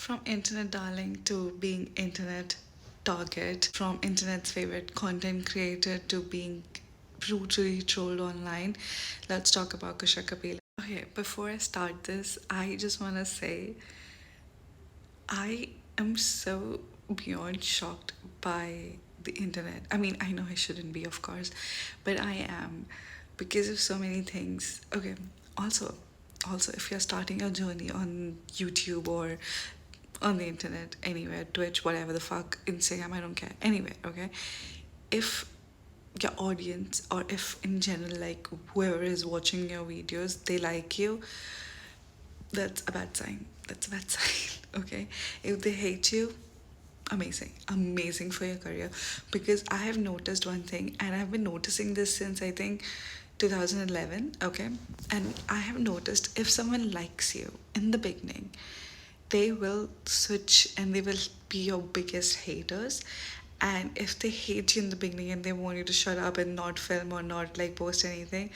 From internet darling to being internet target, from internet's favorite content creator to being brutally trolled online, let's talk about Kusha Kapila. Okay, before I start this, I just want to say I am so beyond shocked by the internet. I mean, I know I shouldn't be, of course, but I am because of so many things. Okay, also, if you're starting your journey on YouTube or on the internet, anywhere, Twitch, whatever the fuck, Instagram, I don't care, anywhere, okay? If your audience or if in general, like whoever is watching your videos, they like you, that's a bad sign. That's a bad sign, okay? If they hate you, amazing for your career. Because I have noticed one thing, and I've been noticing this since I think 2011, okay? And I have noticed if someone likes you in the beginning, they will switch and they will be your biggest haters. And if they hate you in the beginning and they want you to shut up and not film or not like post anything,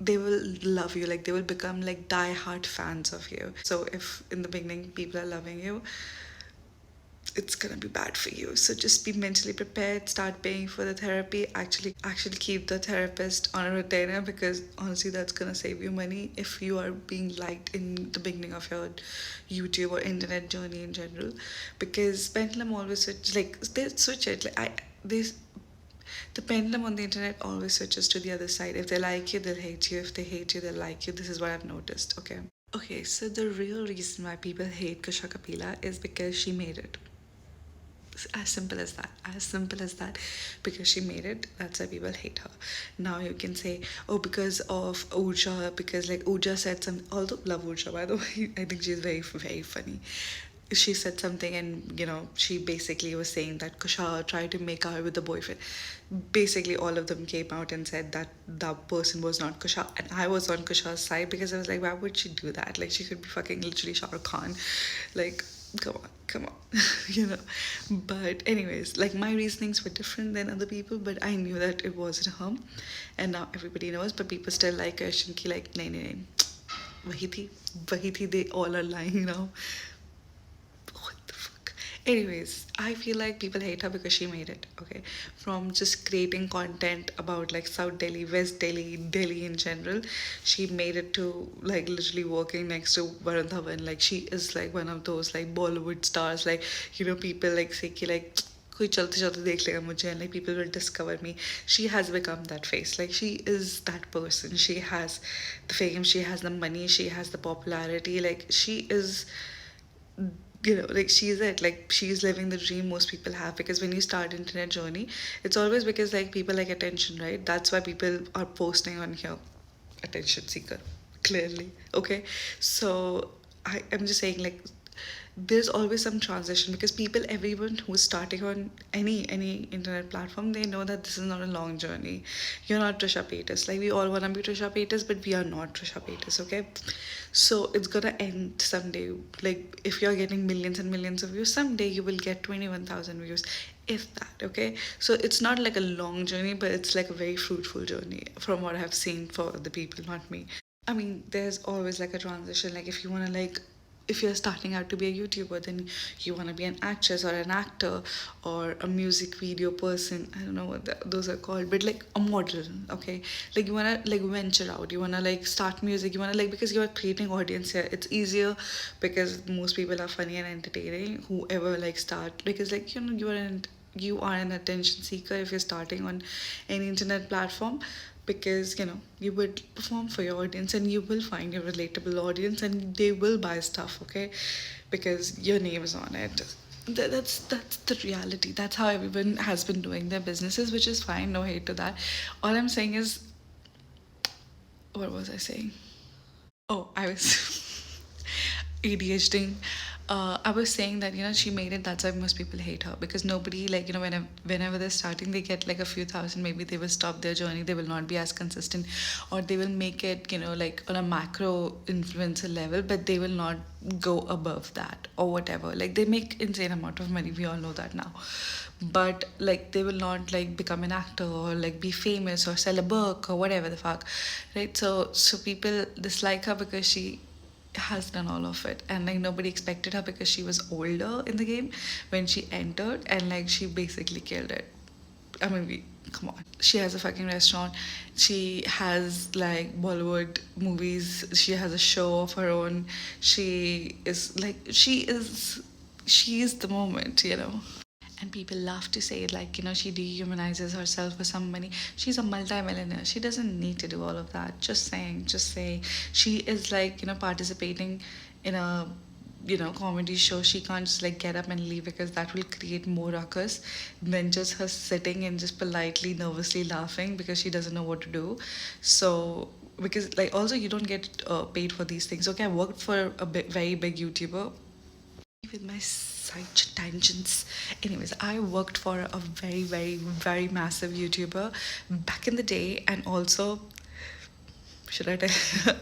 they will love you, like they will become like die-hard fans of you. So if in the beginning people are loving you, it's gonna be bad for you. So just be mentally prepared, start paying for the therapy, actually keep the therapist on a retainer, because honestly that's gonna save you money if you are being liked in the beginning of your YouTube or internet journey in general. Because pendulum always switch, like they switch it, like I this the pendulum on the internet always switches to the other side. If they like you, they'll hate you. If they hate you, they'll like you. This is what I've noticed, okay? Okay, so the real reason why people hate Kusha Kapila is because she made it. As simple as that. As simple as that. Because she made it, that's why people hate her. Now you can say, oh, because of Urja, because like Urja said some. Although love Urja, by the way, I think she's very very funny. She said something, and she basically was saying that Kusha tried to make out with the boyfriend. Basically all of them came out and said that that person was not Kusha, and I was on Kusha's side because I was like, why would she do that? Like, she could be fucking literally Shah Rukh Khan. Like, come on, but anyways, like, my reasonings were different than other people, but I knew that it wasn't her, and now everybody knows, but people still like question ki, like, nahi, wahi thi, they all are lying now. What the fuck? Anyways, I feel like people hate her because she made it, okay? From just creating content about like South Delhi, West Delhi, Delhi in general, she made it to like literally working next to Varun Dhawan. Like, she is like one of those like Bollywood stars. Like, people like say ki, like, कोई चलते चलते देख लेगा मुझे, and like people will discover me. She has become that face. Like, she is that person. She has the fame, she has the money, she has the popularity. Like, she is, like, she's it, like, she's living the dream most people have. Because when you start internet journey, it's always because like people like attention, right? That's why people are posting on here. Attention seeker, clearly, okay? So I am just saying, like, there's always some transition, because everyone who's starting on any internet platform, they know that this is not a long journey. You're not Trisha Paytas. Like, we all want to be Trisha Paytas, but we are not Trisha Paytas, okay? So it's gonna end someday. Like, if you're getting millions and millions of views, someday you will get 21,000 views, if that, okay? So it's not like a long journey, but it's like a very fruitful journey from what I've seen for the people, not me. I mean, there's always like a transition. Like, if you want to, like, if you're starting out to be a YouTuber, then you want to be an actress or an actor or a music video person. I don't know what those are called, but like a model, okay? Like, you want to like venture out. You want to like start music. You want to like, because you are creating audience here. It's easier because most people are funny and entertaining. Whoever like start, because like, you are an attention seeker if you're starting on any internet platform, because you would perform for your audience and you will find your relatable audience and they will buy stuff, okay? Because your name is on it. That's the reality. That's how everyone has been doing their businesses, which is fine. No hate to that. All I'm saying is, what was I saying? Oh, I was ADHD. I was saying that she made it. That's why most people hate her, because nobody, like, whenever they're starting, they get like a few thousand. Maybe they will stop their journey. They will not be as consistent, or they will make it like on a macro influencer level, but they will not go above that or whatever. Like, they make insane amount of money. We all know that now, but like they will not like become an actor or like be famous or sell a book or whatever the fuck, right? So people dislike her because she has done all of it, and like nobody expected her because she was older in the game when she entered, and like she basically killed it. I mean, come on. She has a fucking restaurant. She has like Bollywood movies. She has a show of her own. She is the moment. And people love to say it like, she dehumanizes herself for some money. She's a multi-millionaire. She doesn't need to do all of that. Just saying, just saying. She is like, participating in a, comedy show. She can't just like get up and leave because that will create more ruckus than just her sitting and just politely, nervously laughing because she doesn't know what to do. So, because like also you don't get paid for these things. Okay, I worked for a very big YouTuber with my side tangents. Anyways, I worked for a very, very, very massive YouTuber back in the day, and also, should I tell?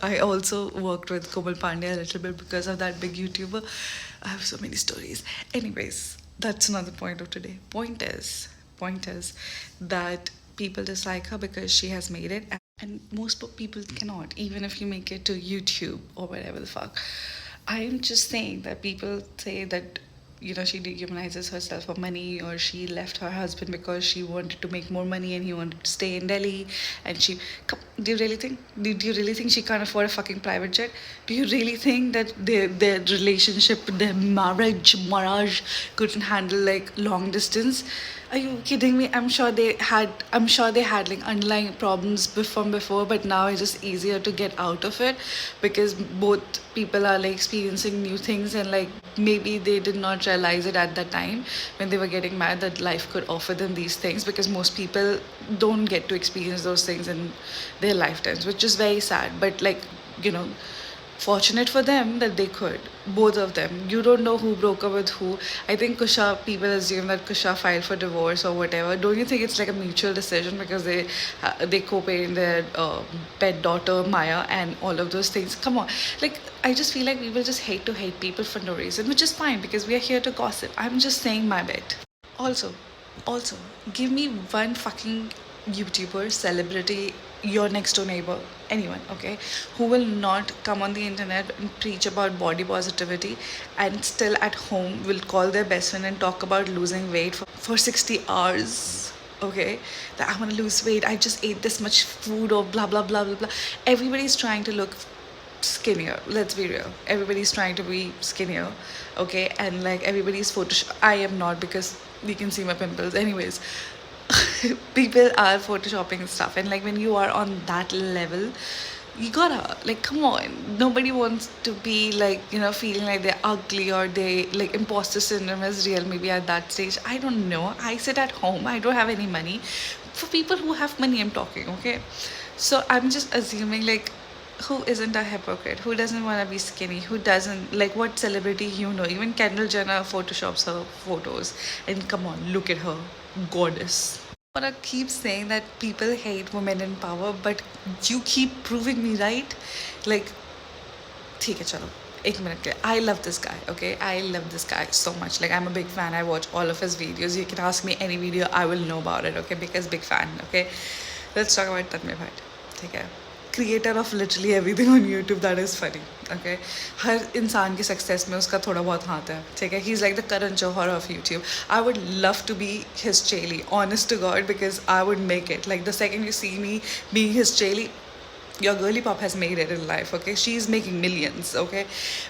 I also worked with Komal Pandey a little bit because of that big YouTuber. I have so many stories. Anyways, that's another point of today. Point is that people dislike her because she has made it, and most people cannot, even if you make it to YouTube or whatever the fuck. I'm just saying that people say that she dehumanizes herself for money, or she left her husband because she wanted to make more money and he wanted to stay in Delhi, and do you really think she can't afford a fucking private jet? Do you really think that their relationship, their marriage couldn't handle like long distance? Are you kidding me? I'm sure they had like underlying problems before, but now it's just easier to get out of it because both people are like experiencing new things, and like maybe they did not realize it at that time when they were getting mad that life could offer them these things, because most people don't get to experience those things in their lifetimes, which is very sad. But like, you know, fortunate for them that they could, both of them. You don't know who broke up with who. I think Kusha, people assume that Kusha filed for divorce or whatever. Don't you think it's like a mutual decision because they co-parent their pet daughter Maya and all of those things? Come on, like I just feel like people just hate to hate people for no reason, which is fine because we are here to gossip. I'm just saying my bit. Also, give me one fucking YouTuber, celebrity, your next door neighbor, anyone, okay, who will not come on the internet and preach about body positivity and still at home will call their best friend and talk about losing weight for 60 hours. Okay, that I want to lose weight. I just ate this much food or blah blah blah blah blah. Everybody's trying to look skinnier. Let's be real. Everybody's trying to be skinnier, okay? And like everybody's Photoshop. I am not because you can see my pimples. Anyways, people are photoshopping stuff, and like when you are on that level, you gotta like come on. Nobody wants to be like feeling like they're ugly or they like imposter syndrome is real. Maybe at that stage, I don't know. I sit at home. I don't have any money. For people who have money, I'm talking, okay? So I'm just assuming like who isn't a hypocrite, who doesn't want to be skinny, who doesn't like what celebrity even Kendall Jenner photoshops her photos, and come on, look at her, goddess. I want to keep saying that people hate women in power, but you keep proving me right. Like, ठीक है चलो एक minute के I love this guy, okay? I love this guy so much. Like, I'm a big fan. I watch all of his videos. You can ask me any video, I will know about it, okay? Because big fan, okay? Let's talk about Tanmay Bhatt, ठीक है? Creator of literally everything on YouTube that is funny, okay? हर इंसान की success में उसका थोड़ा बहुत हाथ है, ठीक है? He's like the Karan Johar of YouTube. I would love to be his Chelly, honest to God, because I would make it. Like the second you see me being his Chelly, your girly pop has made it in life, okay? She's making millions, okay?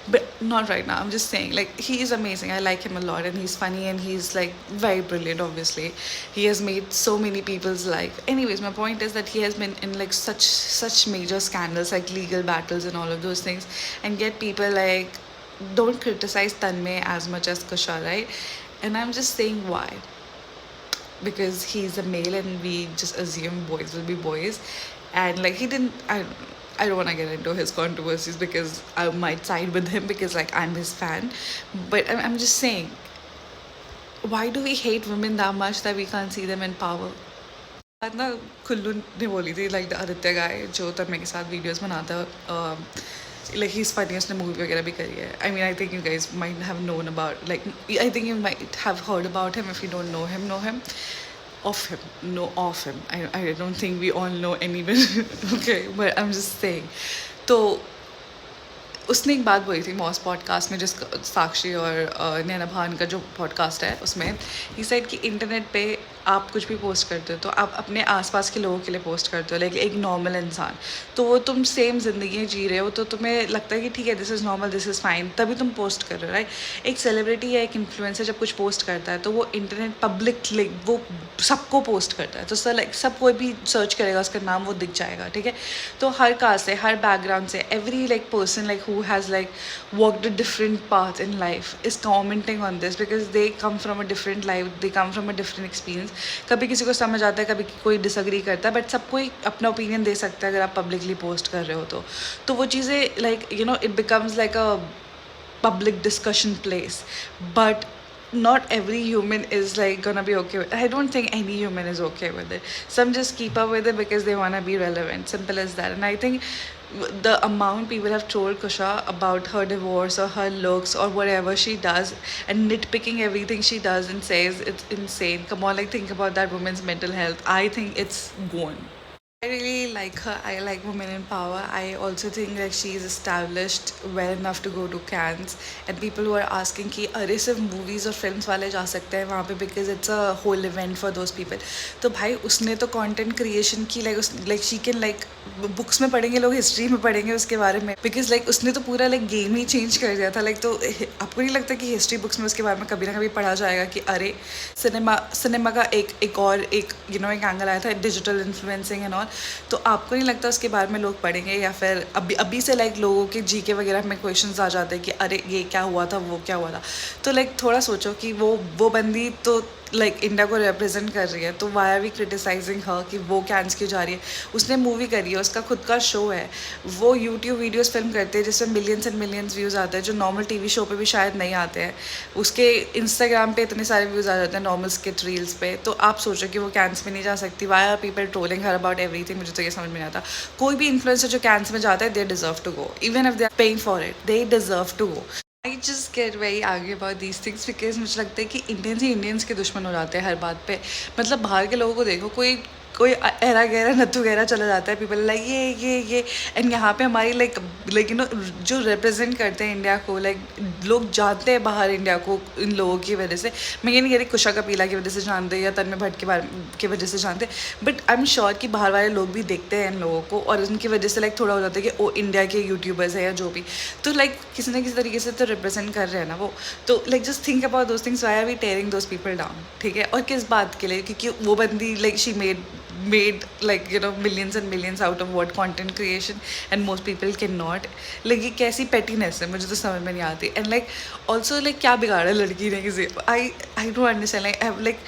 But not right now. I'm just saying, like, he is amazing. I like him a lot, and he's funny, and he's like very brilliant, obviously. He has made so many people's life. Anyways, my point is that he has been in like such major scandals, like legal battles and all of those things, and yet people like don't criticize Tanmay as much as Kusha, right? And I'm just saying why, because he's a male and we just assume boys will be boys, and like he didn't I don't want to get into his controversies because I might side with him because like I'm his fan, but I'm just saying, why do we hate women that much that we can't see them in power? बात ना खुल्लू ने बोली थी, like the Aditya guy जो तन्मय के साथ videos बनाता है, like he's funny, उसने movie वगैरह भी करी है. I mean, I think you guys might have known about, like I think you might have heard about him. If you don't know him of him, know of him. I don't think we all know anyone. Okay, but I'm just saying. So उसने एक बात बोली थी moss podcast में, जिस साक्षी और नैना भान का जो पॉडकास्ट है उसमें, ही सेड कि इंटरनेट पे आप कुछ भी पोस्ट करते हो तो आप अपने आसपास के लोगों के लिए पोस्ट करते हो, लाइक एक नॉर्मल इंसान, तो वो तुम सेम ज़िंदगी जी रहे हो तो तुम्हें लगता है कि ठीक है this is normal, this is fine, तभी तुम पोस्ट कर रहे हो, राइट। एक सेलिब्रिटी या एक इन्फ्लुएंसर जब कुछ पोस्ट करता है तो वो इंटरनेट पब्लिक वो सबको पोस्ट करता है, तो सर लाइक सब कोई भी सर्च करेगा उसका नाम वो दिख जाएगा, ठीक है। तो हर कास्ट से, हर बैकग्राउंड से, every like person like who has like walked a different path in life is commenting on this because they come from a different life, they come from a different experience. कभी किसी को समझ आता है, कभी कोई disagree करता है, बट सब कोई अपना ओपिनियन दे सकता है अगर आप पब्लिकली पोस्ट कर रहे हो तो वो चीज़ें like you no it becomes like a public discussion place. But not every human is like gonna be okay with it. I don't think any human is okay with it. Some just keep up with it because they wanna be relevant, simple as that. And I think the amount people have told Kusha about her divorce or her looks or whatever she does and nitpicking everything she does and says, it's insane. Come on, like think about that woman's mental health. I think it's gone. I really like her. I like women in power. I also think that she is established well enough to go to Cannes. And people who are asking कि अरे सिर्फ movies और films वाले जा सकते हैं वहाँ पे because it's a whole event for those people. तो भाई उसने तो content creation की like she can like books में पढ़ेंगे लोग, history में पढ़ेंगे उसके बारे में, because like उसने तो पूरा like game ही change कर दिया था, like तो आपको नहीं लगता कि history books में उसके बारे में कभी ना कभी पढ़ा जाएगा कि अरे सिनेमा का एक और एक you know एक एंगल आया था, डिजिटल इन्फ्लुएंसिंग एंड ऑल, तो आपको नहीं लगता उसके बारे में लोग पढ़ेंगे, या फिर अभी से लाइक लोगों के जीके वगैरह में क्वेश्चंस आ जाते हैं कि अरे ये क्या हुआ था, वो क्या हुआ था, तो लाइक थोड़ा सोचो कि वो बंदी तो लाइक इंडिया को रिप्रेजेंट कर रही है, तो वाई आर वी क्रिटिसाइजिंग हर कि वो कैंस क्यों जा रही है। उसने मूवी करी है, उसका खुद का शो है, वो यूट्यूब वीडियोस फिल्म करते हैं जिसमें मिलियंस एंड मिलियंस व्यूज़ आते हैं जो नॉर्मल टीवी शो पे भी शायद नहीं आते हैं, उसके इंस्टाग्राम पे इतने सारे व्यूज़ आ जाते हैं नॉर्मल स्किट रील्स पे, तो आप सोचो कि वो कैंस में नहीं जा सकती। Why are people trolling her about everything, मुझे तो ये समझ में नहीं आता। कोई भी इन्फ्लुएंसर जो कैंस में जाता है they deserve to go, even if they are paying for it, they deserve to go. I just get very आगे अबाउट दीज थिंग्स बिकॉज मुझे लगता है कि इंडियंस ही इंडियंस के दुश्मन हो जाते हैं हर बात पे। मतलब बाहर के लोगों को देखो, कोई कोई एरा गहरा नत्थु गहरा चला जाता है, पीपल लाइक ये एंड यहाँ पे हमारी लाइक यू नो जो रिप्रेजेंट करते हैं इंडिया को, लाइक लोग जानते हैं बाहर इंडिया को इन लोगों की वजह से। मैं ये नहीं कह रही कुशा कपीला की वजह से जानते या तन्मय भट्ट के बारे की वजह से जानते, बट आई एम श्योर कि बाहर वाले लोग भी देखते हैं इन लोगों को और उनकी वजह से लाइक थोड़ा हो जाता है कि ओ इंडिया के यूट्यूबर्स है या जो भी, तो लाइक किसी ना किसी तरीके से तो रिप्रेजेंट कर रहे हैं ना वो, तो like just think about those things, why are we tearing those people down, ठीक है। और किस बात के लिए, क्योंकि वो बंदी like she made like you know millions and millions out of what content creation and most people cannot, like ये कैसी pettiness है मुझे तो समझ में नहीं आती। and like also like क्या बिगाड़ा लड़की ने किसी, I don't understand, like I have like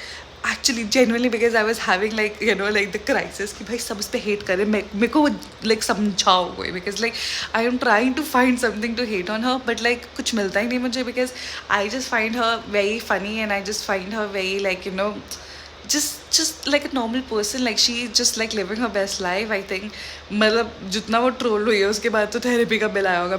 actually genuinely because I was having like you know like the crisis कि भाई सब इस पे hate करे, मेरे को like समझाओ कोई, because like I am trying to find something to hate on her but like कुछ मिलता ही नहीं मुझे, because I just find her very funny and I just find her very like you know just like a normal person, like she just like living her best life I think। मतलब जितना वो troll हुई है उसके बाद तो therapy का bill आया होगा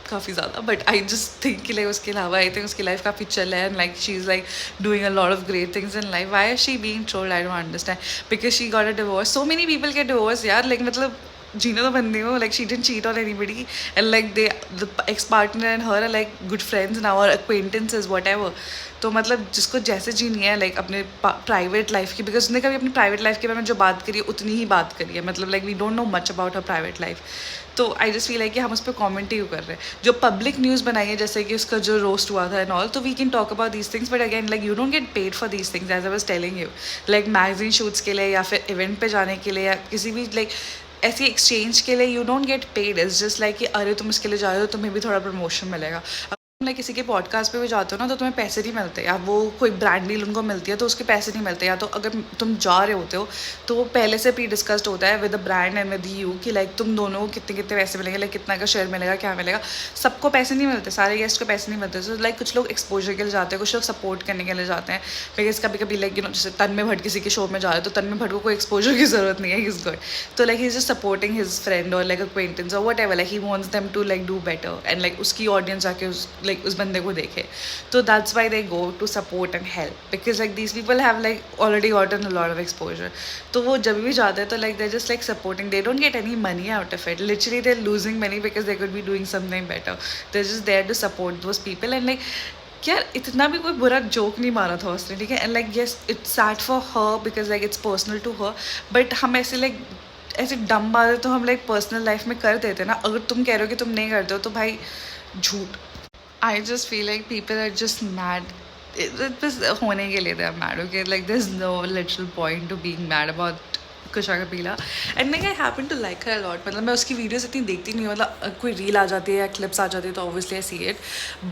काफ़ी ज़्यादा, बट आई जस्ट थिंक कि लाइक उसके अलावा आई थिंक उसकी लाइफ काफ़ी चल है and like she is like doing a lot of great things in life. Why is she being trolled, I don't understand, because she got a divorce, so many people get divorce यार, like मतलब जीना तो बंदी हो, like she didn't cheat on anybody and like the ex-partner and her are like good friends now or acquaintances whatever। तो मतलब जिसको जैसे जीनी है लाइक अपने प्राइवेट लाइफ की, बिकॉज उसने कभी अपनी प्राइवेट लाइफ के बारे में जो बात करी है उतनी ही बात करी है, मतलब like we don't know much about her private life, तो आई जस्ट फील लाइक कि हम उस पर कॉमेंट ही क्यों कर रहे हैं। जो पब्लिक न्यूज़ बनाई है जैसे कि उसका जो रोस्ट हुआ था एंड ऑल, तो we can talk about these things, but again like you don't get paid for these things as I was telling you, like magazine shoots के लिए या फिर इवेंट पे जाने के लिए या किसी भी लाइक ऐसी एक्सचेंज के लिए you don't get paid, it's just like कि अरे तुम इसके लिए जा रहे हो तुम्हें भी थोड़ा प्रमोशन मिलेगा। लाइक किसी के पॉडकास्ट पे भी जाते हो ना तो तुम्हें पैसे नहीं मिलते, या वो कोई ब्रांड डील उनको मिलती है तो उसके पैसे नहीं मिलते, या तो अगर तुम जा रहे होते हो तो वो पहले से प्री डिस्कस्ड होता है with the brand and with you कि लाइक तुम दोनों को कितने कितने पैसे मिलेंगे, लाइक कितना का शेयर मिलेगा, क्या मिलेगा। सबको पैसे नहीं मिलते, सारे गेस्ट को पैसे नहीं मिलते, तो लाइक कुछ लोग एक्सपोजर के लिए जाते हैं, कुछ लोग सपोर्ट करने के लिए जाते हैं, बिकॉज कभी कभी लाइक यू नो जैसे तन्मय भट्ट किसी के शो में जा रहे हो तो तन्मय भट्ट को कोई एक्सपोजर की जरूरत नहीं है, ही इज गुड, तो like he is just supporting his friend और लाइक अक्वेंटेंस और whatever, like he wants them to like do better and like उसकी ऑडियंस जाके like उस बंदे को देखे. So that's why they go to support and help, because like these people have like already gotten a lot of exposure. तो वो जब भी जाते हैं तो like they're just like supporting. They don't get any money out of it. Literally they're losing money because they could be doing something better. They're just there to support those people. And like यार इतना भी कोई बुरा joke नहीं मारा था उसने, ठीक है. And like yes it's sad for her because like it's personal to her, but हम ऐसे लाइक ऐसे डम बातें तो हम लाइक पर्सनल लाइफ में कर देते ना. अगर तुम कह रहे हो कि तुम नहीं करते हो तो भाई झूठ. I just feel like people are just mad. बस होने के लिए they are mad. Okay like there is no little point to being mad about Kusha Kapila. And like I happen to like her a lot. मतलब मैं उसकी वीडियोस इतनी देखती नहीं हूँ. मतलब कोई रील आ जाती है या क्लिप्स आ जाती है तो obviously I see it,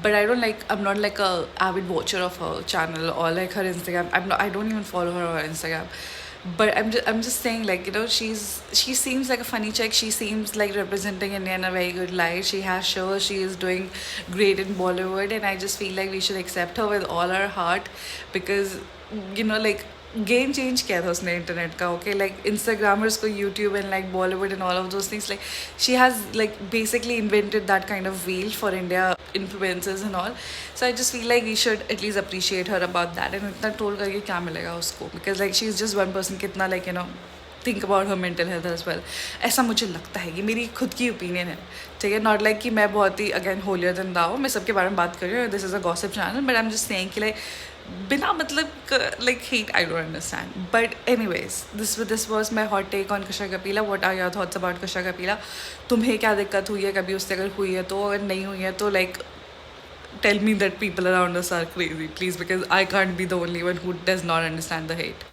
but I don't like, I am not like a avid watcher of her channel और like her Instagram. I don't even follow her on Instagram. But I'm just saying, like, you know, she seems like a funny chick. She seems like representing India in a very good light. She has shows. She is doing great in Bollywood, and I just feel like we should accept her with all our heart, because you know, like, game change किया था उसने internet का. Okay like Instagrammers को YouTube and like Bollywood and all of those things, like she has like basically invented that kind of wheel for India influencers and all. So I just feel like we should at least appreciate her about that. And इतना troll करके क्या मिलेगा उसको, because like she is just one person. कितना like you know think about her mental health as well. ऐसा मुझे लगता है. ये मेरी खुद की ओपिनियन है, ठीक है. नॉट लाइक कि मैं बहुत ही अगेन होलियर देन दाओ, मैं सबके बारे में बात कर रही हूँ. This is a gossip channel, but I am just saying कि लाइक बिना मतलब like hate I don't understand. But anyways this was my hot take on Kusha Kapila. What are your thoughts about Kusha Kapila? तुम्हें क्या दिक्कत हुई है कभी उससे? अगर हुई है तो, अगर नहीं हुई है तो like tell me that people around us are crazy, please, because I can't be the only one who does not understand the hate.